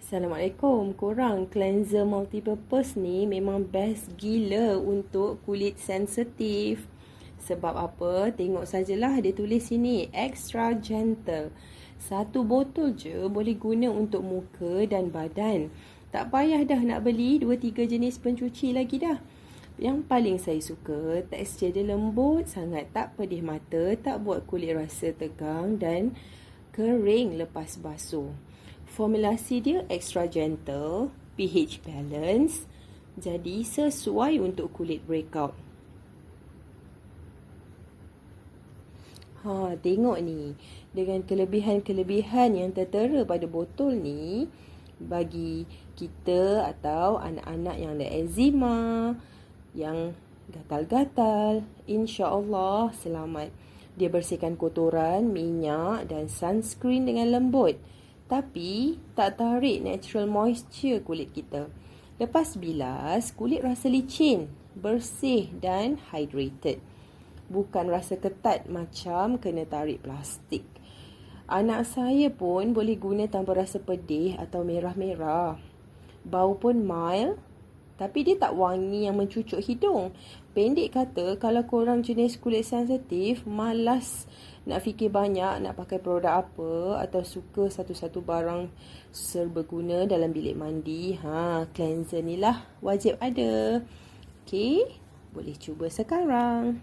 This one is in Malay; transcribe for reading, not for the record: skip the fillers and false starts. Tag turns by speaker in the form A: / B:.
A: Assalamualaikum. Korang, cleanser multipurpose ni memang best gila untuk kulit sensitif. Sebab apa? Tengok sajalah dia tulis sini, extra gentle. Satu botol je boleh guna untuk muka dan badan. Tak payah dah nak beli 2-3 jenis pencuci lagi dah. Yang paling saya suka, tekstur dia lembut sangat, tak pedih mata, tak buat kulit rasa tegang dan kering lepas basuh. Formulasi dia extra gentle, pH balance, jadi sesuai untuk kulit breakout. Tengok ni, dengan kelebihan-kelebihan yang tertera pada botol ni, bagi kita atau anak-anak yang ada eczema, yang gatal-gatal, insya-Allah selamat. Dia bersihkan kotoran, minyak dan sunscreen dengan lembut. Tapi tak tarik natural moisture kulit kita. Lepas bilas, kulit rasa licin, bersih dan hydrated. Bukan rasa ketat macam kena tarik plastik. Anak saya pun boleh guna tanpa rasa pedih atau merah-merah. Bau pun mild, tapi dia tak wangi yang mencucuk hidung. Pendek kata, kalau korang jenis kulit sensitif, malas nak fikir banyak nak pakai produk apa atau suka satu-satu barang serbaguna dalam bilik mandi, cleanser ni lah wajib ada. Okey, boleh cuba sekarang.